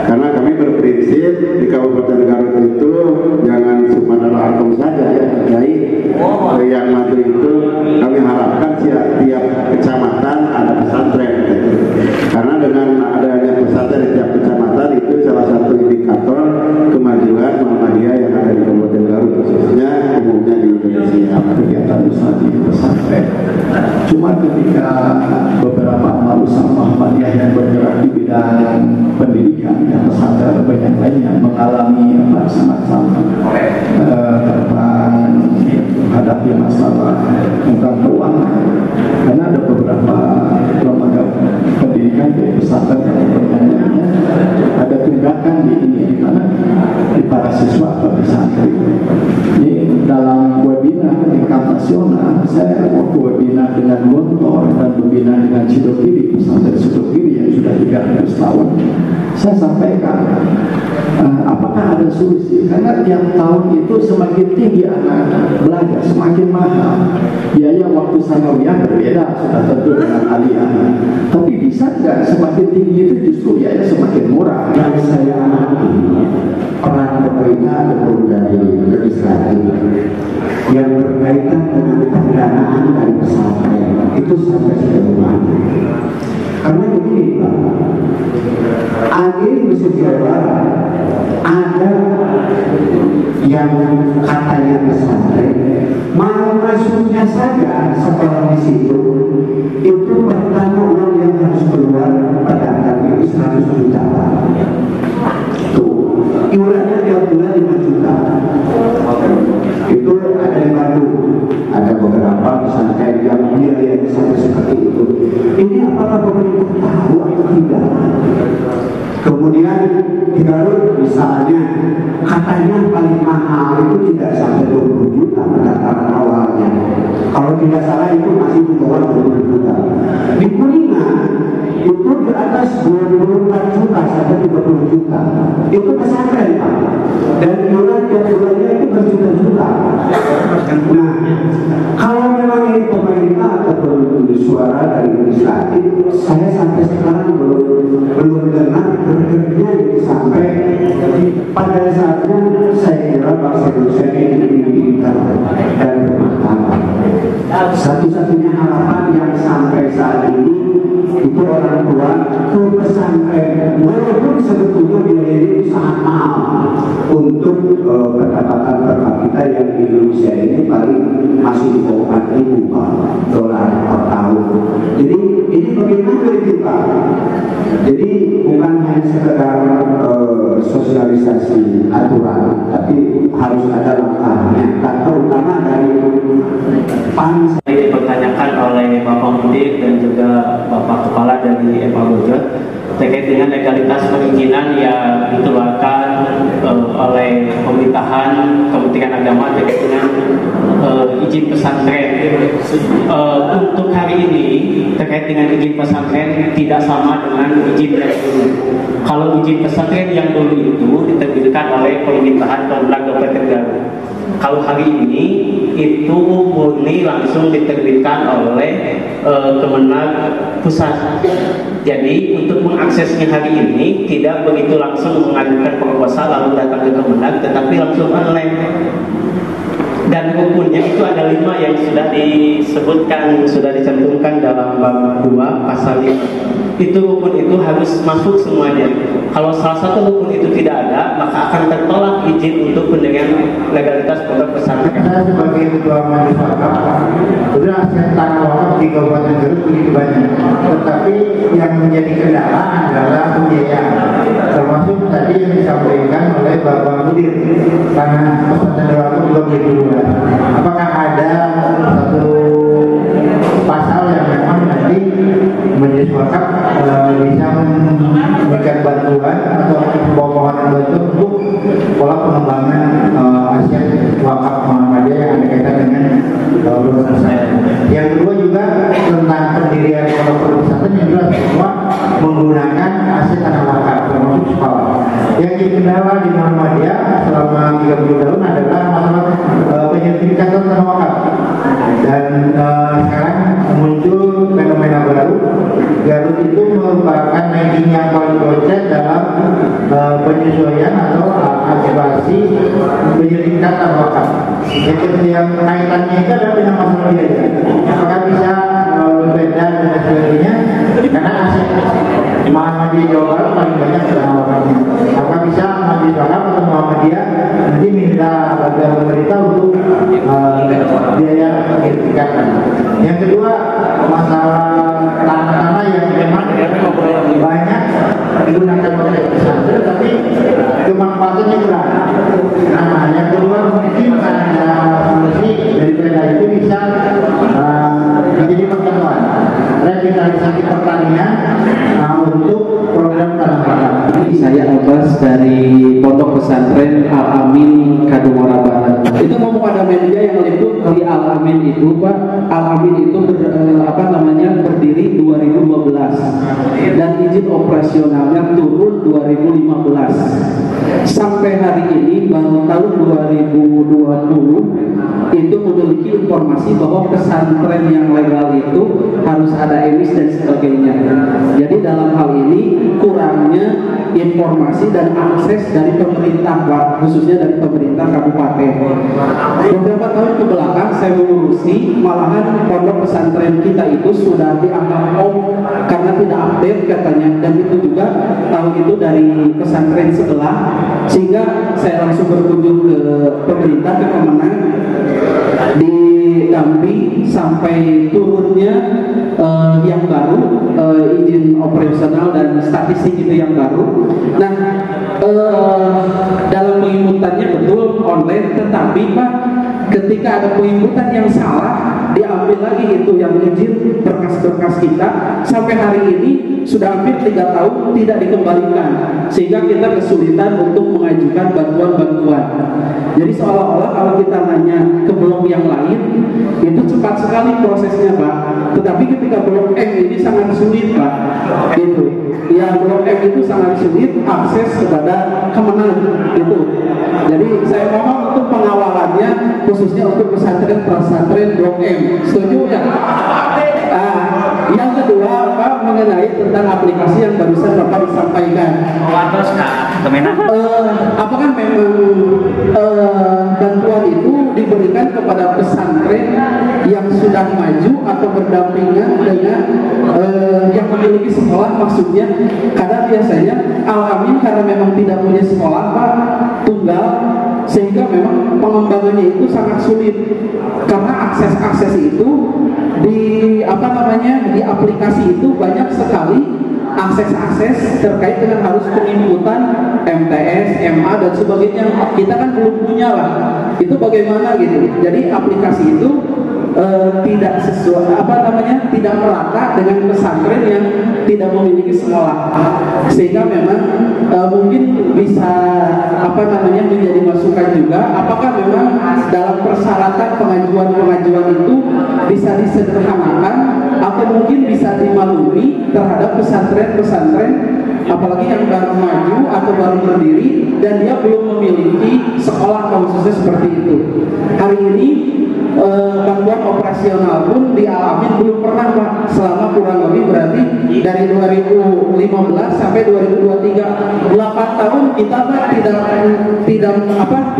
Karena kami berprinsip di Kabupaten Garut itu jangan Sumatera Agung saja ya terkait yang maju itu kami harapkan tiap kecamatan ada pesantren. Karena dengan adanya pesantren di tiap kecamatan itu salah satu indikator kemajuan Muhammadiyah yang ada di Kabupaten Garut khususnya umumnya di Indonesia. Kegiatan usaha di pesantren. Cuma ketika beberapa amal usaha Muhammadiyah yang bergerak di bidang pendidikan dan pesantren banyak lainnya mengalami semacam hadapi masalah tentang keuangan, karena ada beberapa lembaga pendidikan di pesantren yang berlainnya ada tunggakan di mana di para siswa atau di santri. Ini dalam webinar tingkat nasional, saya waktu webinar dengan Gontor dan webinar dengan Cidokiri, pesantren Cidokiri yang sudah 300 tahun, saya sampaikan apakah ada solusi, karena tiap tahun itu semakin tinggi anak belajar, semakin mahal biaya waktu sanawiyah berbeda sudah tentu dengan aliyah, tapi bisa nggak semakin tinggi itu justru biaya semakin murah. Yang saya amati peran pemerintah ataupun dari legislatif yang berkaitan dengan pendanaan dari pesantren itu sampai sejauh mana? Karena begini Pak, akhir musim lebaran ada yang katanya pesantren mau masuknya saja sekolah di situ itu pertama uang yang harus keluar pendaftarnya itu 100 juta tuh iurannya tiap bulan 5 juta. Itu ada di Bandung, ada beberapa pesantren yang biayanya sampai seperti itu. Ini apakah pemerintah tahu atau tidak? Kemudian di Garut misalnya katanya paling mahal itu tidak sampai 20 juta pendaftaran awalnya. Kalau tidak salah itu masih di bawah 20 juta. Di Kuningan itu di atas 24 juta sampai 30 juta. Itu pesantren Pak. Dan iuran tiap bulannya itu berjuta-juta. Nah, kalau memang ini pemerintah ataupun suara dari legislatif, saya sampai sekarang belum dengar berikutnya sampai pada saatnya saya kira bangsa Indonesia ini pintar dan bermartabat. Satu-satunya harapan yang sampai saat ini itu orang tua ke pesantren, walaupun sebetulnya biayanya sangat mahal untuk pendapatan per kapita yang di Indonesia ini paling masih di bawah 4.000 dolar per tahun. Jadi ini bagaimana kita? Jadi bukan hanya sekedar sosialisasi aturan, tapi harus ada langkahnya. Terutama dari PAN. Dipertanyakan oleh Bapak Mudir dan juga Bapak Kepala dari Epagojot terkait dengan legalitas perizinan yang dikeluarkan oleh pemerintahan Kementerian Agama terkait dengan izin pesantren. Untuk hari ini terkait dengan izin pesantren tidak sama dengan izin yang dulu. Kalau izin pesantren yang dulu itu diterbitkan oleh pemerintahan Kabupaten Garut. Kalau hari ini itu murni langsung diterbitkan oleh Kemenag Pusat. Jadi untuk mengaksesnya hari ini tidak begitu langsung mengajukan proposal lalu datang ke Kemenag, tetapi langsung online. Dan rukunnya itu ada 5 yang sudah disebutkan, sudah dicantumkan dalam bab 2 pasal 5. Itu rukun itu harus masuk semuanya. Kalau salah satu rukun itu tidak ada, maka akan tertolak izin untuk pendirian legalitas pondok pesantren. Saya sebagai ketua majelis wakaf, sudah aset tanah wakaf di Kabupaten Garut begitu banyak. Tetapi yang menjadi kendala adalah pembiayaan. Termasuk tadi yang disampaikan oleh Bapak Mudir, karena pesantren wakaf belum didulukan. Apakah ada satu pasal yang memang nanti majelis wakaf bisa memberikan bantuan atau permohonan bantuan untuk pola pengembangan aset wakaf Muhammadiyah yang ada kaitan dengan pesantren. Yang kedua juga tentang pendirian pondok pesantren yang jelas semua menggunakan aset tanah wakaf termasuk sekolah. Yang kendala di Muhammadiyah selama 30 tahun adalah masalah penyertifikatan tanah wakaf. Dan sekarang muncul fenomena baru. Garut itu merupakan ranking yang paling konsep dalam organisasi penyelidikan atau apa. Jadi yang kaitannya itu adalah dengan masalah biaya. Apakah bisa berbeda dan sebagainya? Karena Muhammadiyah Jawa Barat paling banyak penawarannya. Apakah bisa Muhammadiyah Barat atau Muhammadiyah nanti minta bantuan pemerintah untuk biaya penyelidikan. Yang kedua, masalah tanah-tanah yang memang banyak digunakan oleh pesantren tapi kemanfaatannya kurang. Nah, yang kedua mungkin ada solusi dari perda itu bisa menjadi pertemuan revitalisasi pertanian untuk program tanam pangan. Saya Abbas dari Pondok Pesantren Al Amin Kadungora Barat. Itu ngomong ada media yang liput di Al Amin itu, Pak. Al Amin itu berdiri 2012 dan izin operasionalnya turun 2015. Sampai hari ini baru tahun 2020 itu memiliki informasi bahwa pesantren yang legal itu harus ada emis dan sebagainya. Jadi dalam hal ini kurangnya informasi dan akses dari pemerintah, Pak, khususnya dari pemerintah kabupaten. Beberapa tahun ke belakang saya mengurusi, malahan pondok pesantren kita itu sudah dianggap karena tidak update katanya, dan itu juga tahun itu dari pesantren sebelah, sehingga saya langsung berkunjung ke pemerintah, ke Kemenang, didamping sampai turunnya yang baru, izin operasional dan statistik itu yang baru. Nah, dalam penginputannya betul online, tetapi Pak, ketika ada penginputan yang salah, diambil lagi itu yang izin berkas-berkas kita. Sampai hari ini sudah hampir 3 tahun tidak dikembalikan, sehingga kita kesulitan untuk mengajukan bantuan-bantuan. Jadi seolah-olah kalau kita nanya ke blok yang lain itu cepat sekali prosesnya, Pak, tetapi ketika blok M ini sangat sulit, Pak, gitu. Ya, blok M itu sangat sulit akses kepada Kemenang itu. Jadi saya mohon untuk pengawalannya khususnya untuk pesantren blok M. Setuju ya? Yang kedua, Pak, mengenai tentang aplikasi yang barusan Bapak disampaikan. Apakah memang bantuan itu diberikan kepada pesantren yang sudah maju atau berdampingan dengan yang memiliki sekolah, maksudnya? Karena biasanya Al-Amin karena memang tidak punya sekolah, Pak, tunggal, sehingga memang pengembangannya itu sangat sulit karena akses itu di aplikasi itu banyak sekali akses terkait dengan harus penginputan MTS, MA dan sebagainya. Kita kan belum punya lah. Itu bagaimana gitu. Jadi aplikasi itu tidak sesuai tidak merata dengan pesantren yang tidak memiliki sekolah, sehingga memang mungkin bisa menjadi masukan juga. Apakah memang dalam persyaratan pengajuan itu bisa disederhanakan atau mungkin bisa dimaklumi terhadap pesantren apalagi yang baru maju atau baru berdiri dan dia belum memiliki sekolah khususnya seperti itu. Hari ini bantuan operasional pun di Al-Amin belum pernah, Pak, selama kurang lebih berarti dari 2015 sampai 2023 8 tahun kita, Pak,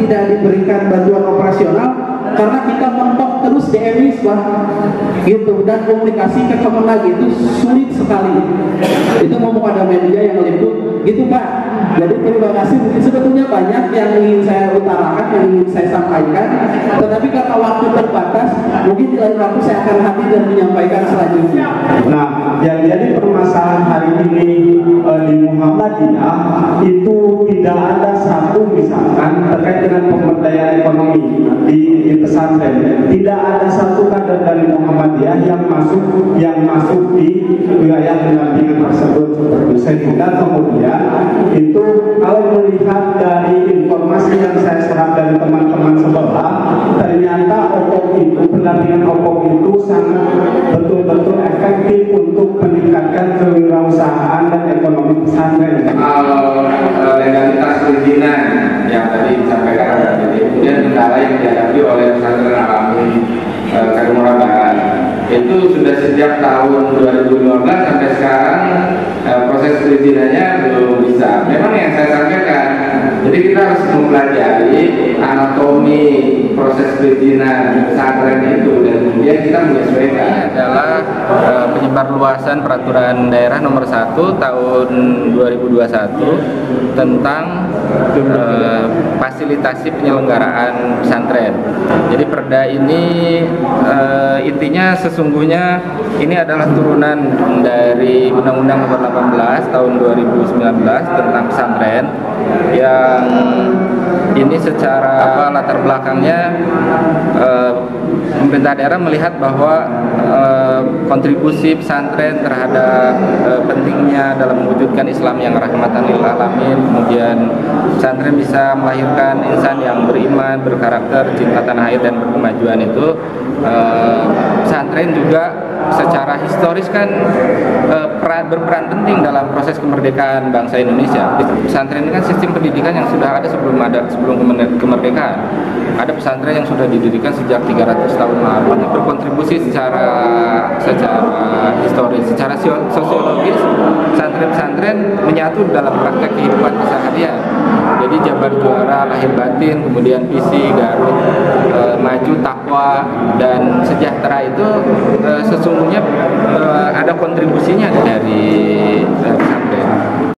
tidak diberikan bantuan operasional karena kita mentok terus di emis, Pak, gitu, dan komunikasi ke Kemenang itu sulit sekali. Itu ngomong ada media yang meliput gitu, Pak. Jadi terima kasih, mungkin sebetulnya banyak yang ingin saya utarakan, yang ingin saya sampaikan, tetapi karena waktu terbatas, mungkin di lain waktu saya akan hadir dan menyampaikan selanjutnya. Nah, yang jadi permasalahan hari ini di Muhammadiyah itu tidak ada satu misalkan terkait dengan pemberdayaan ekonomi di pesantren. Tidak ada satu kader dari Muhammadiyah yang masuk di wilayah pendampingan tersebut. Sehingga kemudian itu kalau melihat dari informasi yang saya serap dari teman-teman sebelah, ternyata pendampingan OPOK itu sangat betul-betul efektif untuk meningkatkan kewirausahaan dan ekonomi pesantren. Legalitas perizinan yang tadi disampaikan, jadi kemudian kendala yang dihadapi oleh pesantren Al-Amin Kadungora Barat itu sudah sejak tahun 2015 sampai sekarang proses perizinannya belum bisa. Memang yang saya sampaikan, jadi Jadi kita harus mempelajari anatomi proses perizinan pesantren itu dan kemudian kita menyesuaikan. Ini adalah penyebar luasan peraturan daerah nomor 1 tahun 2021 tentang fasilitasi penyelenggaraan pesantren. Jadi perda ini intinya sesungguhnya ini adalah turunan dari Undang-Undang Nomor 18 tahun 2019 tentang pesantren yang ini secara latar belakangnya pemerintah daerah melihat bahwa kontribusi pesantren terhadap pentingnya dalam mewujudkan Islam yang rahmatan lil alamin, kemudian pesantren bisa melahirkan insan yang beriman, berkarakter, cinta tanah air dan berkemajuan itu. Pesantren juga secara historis kan berperan penting dalam proses kemerdekaan bangsa Indonesia. Pesantren ini kan sistem pendidikan yang sudah ada sebelum kemerdekaan. Ada pesantren yang sudah didirikan sejak 300 tahun lalu, berkontribusi secara historis, secara sosiologis. Pesantren menyatu dalam praktek kehidupan keseharian. Jadi Jabar Juara, Lahir Batin, kemudian Visi, Garut, Maju, Takwa, dan Sejahtera itu sesungguhnya ada kontribusinya dari pesantren.